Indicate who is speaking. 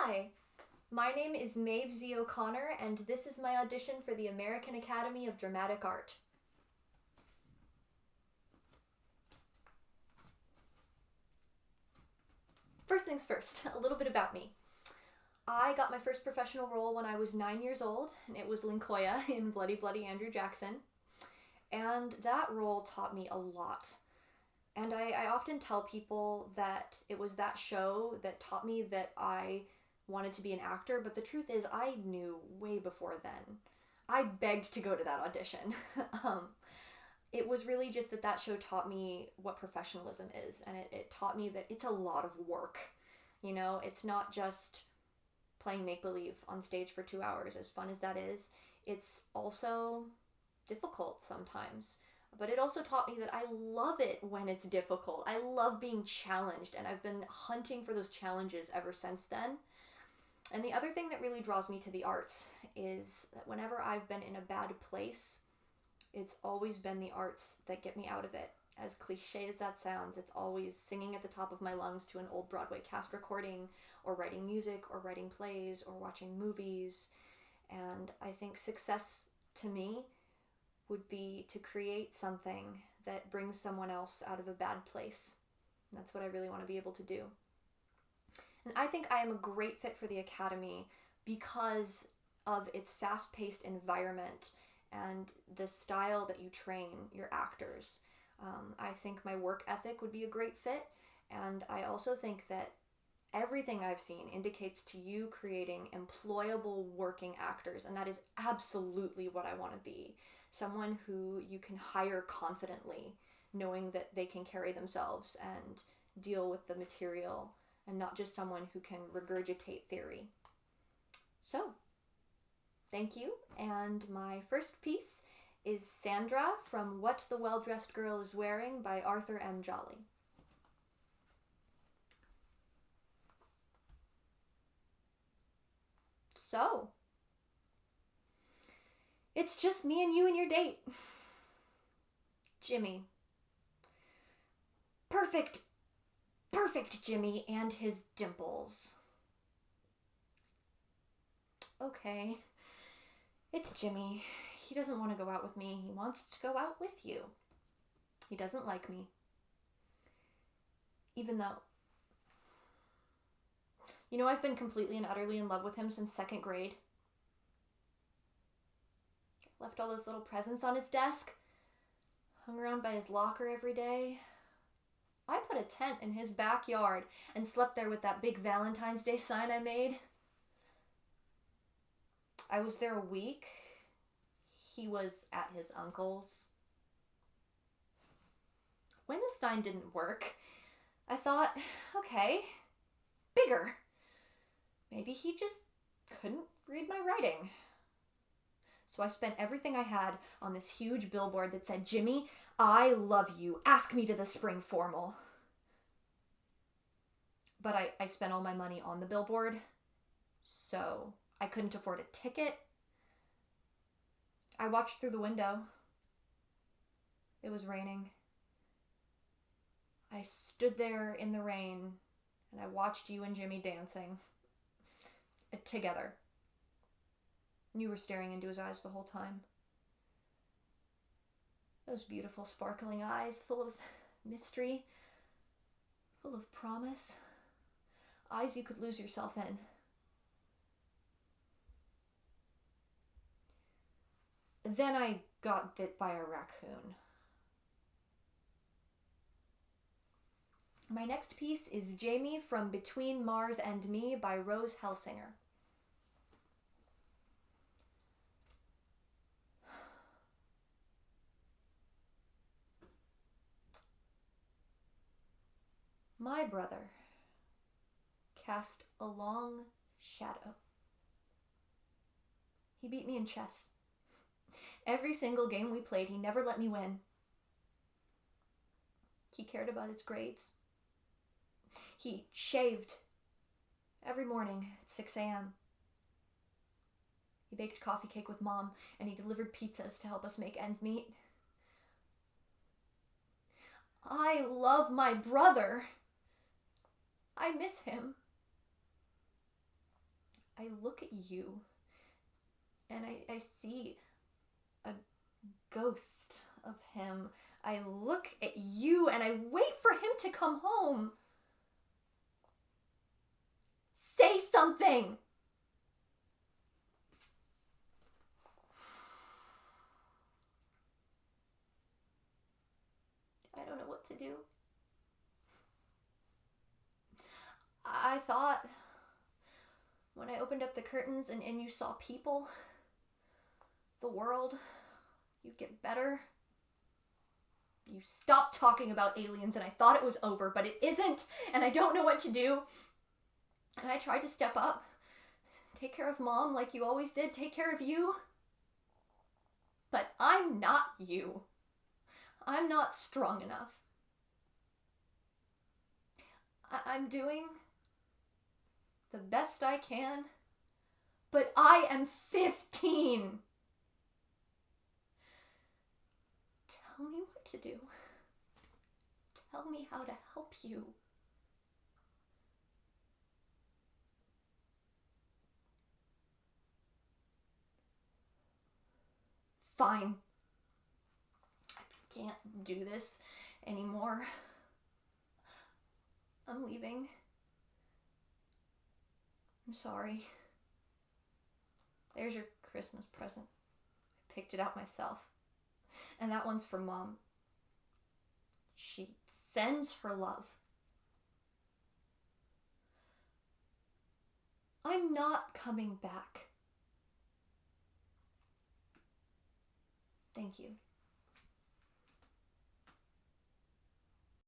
Speaker 1: Hi, my name is Maeve Z. O'Connor, and this is my audition for the American Academy of Dramatic Art. First things first, a little bit about me. I got my first professional role when I was 9 years old, and it was Linkoya in Bloody Bloody Andrew Jackson. And that role taught me a lot. And I often tell people that it was that show that taught me that I wanted to be an actor, but the truth is I knew way before then. I begged to go to that audition. It was really just that show taught me what professionalism is, and it taught me that it's a lot of work. You know, it's not just playing make-believe on stage for 2 hours, as fun as that is. It's also difficult sometimes. But it also taught me that I love it when it's difficult. I love being challenged, and I've been hunting for those challenges ever since then. And the other thing that really draws me to the arts is that whenever I've been in a bad place, it's always been the arts that get me out of it. As cliche as that sounds, it's always singing at the top of my lungs to an old Broadway cast recording, or writing music, or writing plays, or watching movies. And I think success to me would be to create something that brings someone else out of a bad place. And that's what I really want to be able to do. And I think I am a great fit for the Academy because of its fast-paced environment and the style that you train your actors. I think my work ethic would be a great fit, and I also think that everything I've seen indicates to you creating employable working actors, and that is absolutely what I want to be. Someone who you can hire confidently, knowing that they can carry themselves and deal with the material, and not just someone who can regurgitate theory. So, thank you, and my first piece is Sandra from What the Well-Dressed Girl is Wearing by Arthur M. Jolly. So, it's just me and you and your date. Jimmy. Perfect Jimmy and his dimples. Okay, it's Jimmy. He doesn't want to go out with me. He wants to go out with you. He doesn't like me. Even though, you know, I've been completely and utterly in love with him since 2nd grade. Left all those little presents on his desk. Hung around by his locker every day. I put a tent in his backyard and slept there with that big Valentine's Day sign I made. I was there a week. He was at his uncle's. When the sign didn't work, I thought, okay, bigger. Maybe he just couldn't read my writing. So I spent everything I had on this huge billboard that said, "Jimmy, I love you. Ask me to the spring formal." But I spent all my money on the billboard, so I couldn't afford a ticket. I watched through the window. It was raining. I stood there in the rain, and I watched you and Jimmy dancing. Together. You were staring into his eyes the whole time. Those beautiful, sparkling eyes, full of mystery, full of promise. Eyes you could lose yourself in. Then I got bit by a raccoon. My next piece is Jamie from Between Mars and Me by Rose Helsinger. My brother cast a long shadow. He beat me in chess. Every single game we played, he never let me win. He cared about his grades. He shaved every morning at 6 a.m. He baked coffee cake with Mom, and he delivered pizzas to help us make ends meet. I love my brother. I miss him. I look at you and I see a ghost of him. I look at you and I wait for him to come home. Say something! I don't know what to do. I thought when I opened up the curtains and you saw people, the world, you'd get better. You stopped talking about aliens and I thought it was over, but it isn't, and I don't know what to do. And I tried to step up, take care of Mom like you always did, take care of you. But I'm not you. I'm not strong enough. I'm doing the best I can, but I am 15. Tell me what to do. Tell me how to help you. Fine. I can't do this anymore. I'm leaving. I'm sorry. There's your Christmas present. I picked it out myself. And that one's for Mom. She sends her love. I'm not coming back. Thank you.